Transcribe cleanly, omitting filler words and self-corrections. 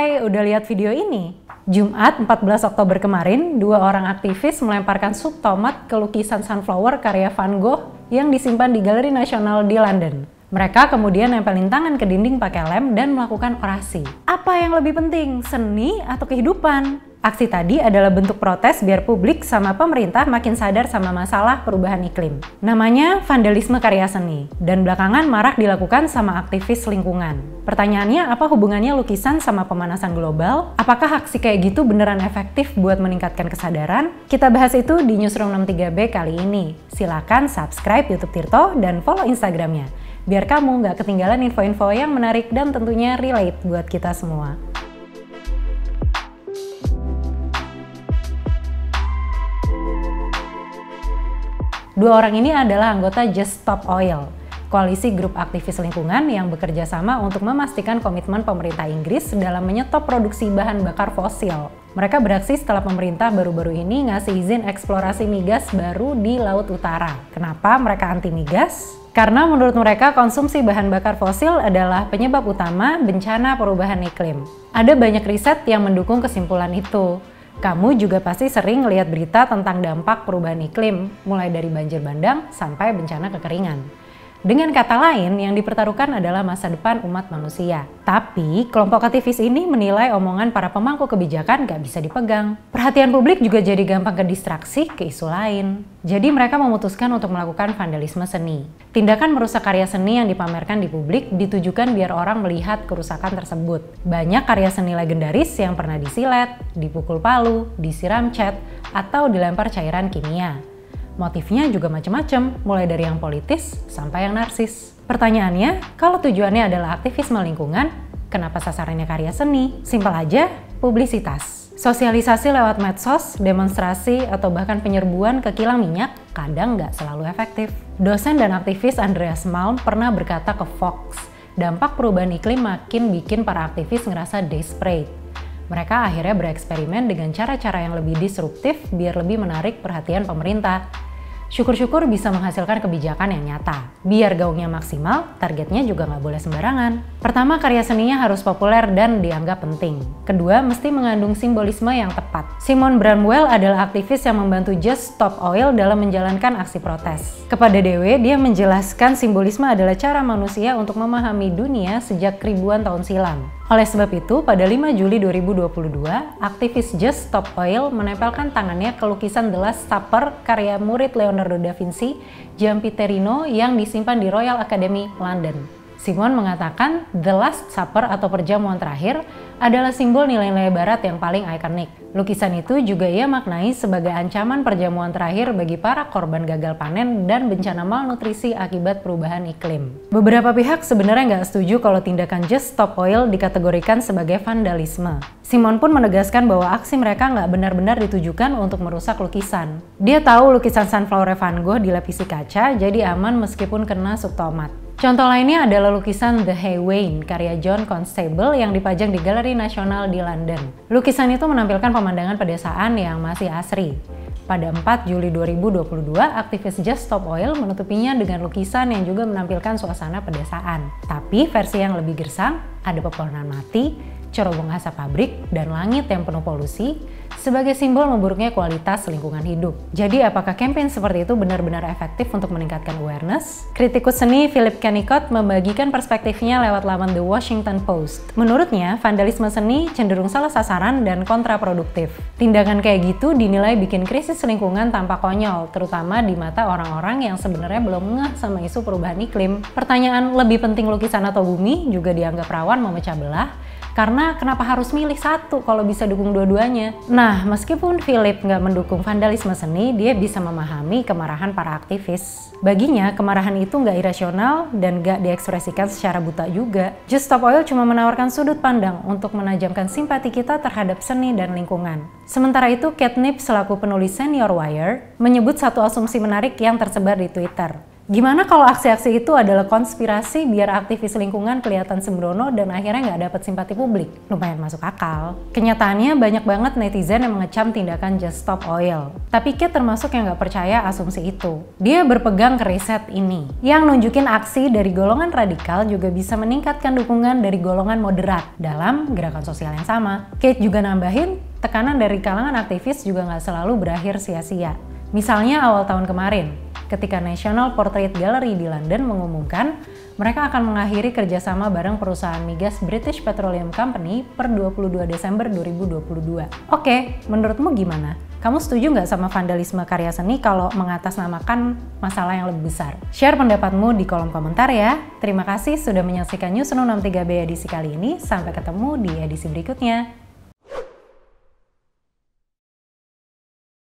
Hai, udah lihat video ini? Jumat 14 Oktober kemarin, dua orang aktivis melemparkan sup tomat ke lukisan sunflower karya Van Gogh yang disimpan di Galeri Nasional di London. Mereka kemudian nempelin tangan ke dinding pakai lem dan melakukan orasi. Apa yang lebih penting, seni atau kehidupan? Aksi tadi adalah bentuk protes biar publik sama pemerintah makin sadar sama masalah perubahan iklim. Namanya vandalisme karya seni, dan belakangan marak dilakukan sama aktivis lingkungan. Pertanyaannya, apa hubungannya lukisan sama pemanasan global? Apakah aksi kayak gitu beneran efektif buat meningkatkan kesadaran? Kita bahas itu di Newsroom 63B kali ini. Silakan subscribe YouTube Tirto dan follow Instagramnya, biar kamu nggak ketinggalan info-info yang menarik dan tentunya relate buat kita semua. Dua orang ini adalah anggota Just Stop Oil, koalisi grup aktivis lingkungan yang bekerja sama untuk memastikan komitmen pemerintah Inggris dalam menyetop produksi bahan bakar fosil. Mereka beraksi setelah pemerintah baru-baru ini ngasih izin eksplorasi migas baru di Laut Utara. Kenapa mereka anti migas? Karena menurut mereka konsumsi bahan bakar fosil adalah penyebab utama bencana perubahan iklim. Ada banyak riset yang mendukung kesimpulan itu. Kamu juga pasti sering lihat berita tentang dampak perubahan iklim, mulai dari banjir bandang sampai bencana kekeringan. Dengan kata lain, yang dipertaruhkan adalah masa depan umat manusia. Tapi, kelompok aktivis ini menilai omongan para pemangku kebijakan gak bisa dipegang. Perhatian publik juga jadi gampang kedistraksi ke isu lain. Jadi mereka memutuskan untuk melakukan vandalisme seni. Tindakan merusak karya seni yang dipamerkan di publik ditujukan biar orang melihat kerusakan tersebut. Banyak karya seni legendaris yang pernah disilet, dipukul palu, disiram cat, atau dilempar cairan kimia. Motifnya juga macam-macam, mulai dari yang politis sampai yang narsis. Pertanyaannya, kalau tujuannya adalah aktivisme lingkungan, kenapa sasarannya karya seni? Simpel aja, publisitas. Sosialisasi lewat medsos, demonstrasi, atau bahkan penyerbuan ke kilang minyak kadang nggak selalu efektif. Dosen dan aktivis Andreas Malm pernah berkata ke Fox, dampak perubahan iklim makin bikin para aktivis ngerasa desperate. Mereka akhirnya bereksperimen dengan cara-cara yang lebih disruptif biar lebih menarik perhatian pemerintah. Syukur-syukur bisa menghasilkan kebijakan yang nyata. Biar gaungnya maksimal, targetnya juga nggak boleh sembarangan. Pertama, karya seninya harus populer dan dianggap penting. Kedua, mesti mengandung simbolisme yang tepat. Simon Bramwell adalah aktivis yang membantu Just Stop Oil dalam menjalankan aksi protes. Kepada DW, dia menjelaskan simbolisme adalah cara manusia untuk memahami dunia sejak ribuan tahun silam. Oleh sebab itu, pada 5 Juli 2022, aktivis Just Stop Oil menempelkan tangannya ke lukisan The Last Supper karya murid Leonardo da Vinci, Giampiterino, yang disimpan di Royal Academy, London. Simon mengatakan The Last Supper atau perjamuan terakhir adalah simbol nilai-nilai barat yang paling ikonik. Lukisan itu juga ia maknai sebagai ancaman perjamuan terakhir bagi para korban gagal panen dan bencana malnutrisi akibat perubahan iklim. Beberapa pihak sebenarnya nggak setuju kalau tindakan Just Stop Oil dikategorikan sebagai vandalisme. Simon pun menegaskan bahwa aksi mereka nggak benar-benar ditujukan untuk merusak lukisan. Dia tahu lukisan sunflower Van Gogh dilapisi kaca, jadi aman meskipun kena sup tomat. Contoh lainnya adalah lukisan The Hay Wain karya John Constable yang dipajang di Galeri Nasional di London. Lukisan itu menampilkan pemandangan pedesaan yang masih asri. Pada 4 Juli 2022, aktivis Just Stop Oil menutupinya dengan lukisan yang juga menampilkan suasana pedesaan. Tapi versi yang lebih gersang, ada pepohonan mati, cerobong asap pabrik, dan langit yang penuh polusi sebagai simbol memburuknya kualitas lingkungan hidup. Jadi apakah kampanye seperti itu benar-benar efektif untuk meningkatkan awareness? Kritikus seni Philip Kennicott membagikan perspektifnya lewat laman The Washington Post. Menurutnya, vandalisme seni cenderung salah sasaran dan kontraproduktif. Tindakan kayak gitu dinilai bikin krisis lingkungan tampak konyol, terutama di mata orang-orang yang sebenarnya belum ngeh sama isu perubahan iklim. Pertanyaan lebih penting lukisan atau bumi juga dianggap rawan memecah belah. Karena kenapa harus milih satu kalau bisa dukung dua-duanya? Nah, meskipun Philip nggak mendukung vandalisme seni, dia bisa memahami kemarahan para aktivis. Baginya, kemarahan itu nggak irasional dan nggak diekspresikan secara buta juga. Just Stop Oil cuma menawarkan sudut pandang untuk menajamkan simpati kita terhadap seni dan lingkungan. Sementara itu, Kate Knipp selaku penulis senior Wire menyebut satu asumsi menarik yang tersebar di Twitter. Gimana kalau aksi-aksi itu adalah konspirasi biar aktivis lingkungan kelihatan sembrono dan akhirnya nggak dapat simpati publik? Lumayan masuk akal. Kenyataannya banyak banget netizen yang mengecam tindakan Just Stop Oil. Tapi Kate termasuk yang nggak percaya asumsi itu. Dia berpegang ke riset ini, yang nunjukin aksi dari golongan radikal juga bisa meningkatkan dukungan dari golongan moderat dalam gerakan sosial yang sama. Kate juga nambahin, tekanan dari kalangan aktivis juga nggak selalu berakhir sia-sia. Misalnya awal tahun kemarin, ketika National Portrait Gallery di London mengumumkan mereka akan mengakhiri kerjasama bareng perusahaan migas British Petroleum Company per 22 Desember 2022. Oke, menurutmu gimana? Kamu setuju nggak sama vandalisme karya seni kalau mengatasnamakan masalah yang lebih besar? Share pendapatmu di kolom komentar ya. Terima kasih sudah menyaksikan News 63B edisi kali ini. Sampai ketemu di edisi berikutnya.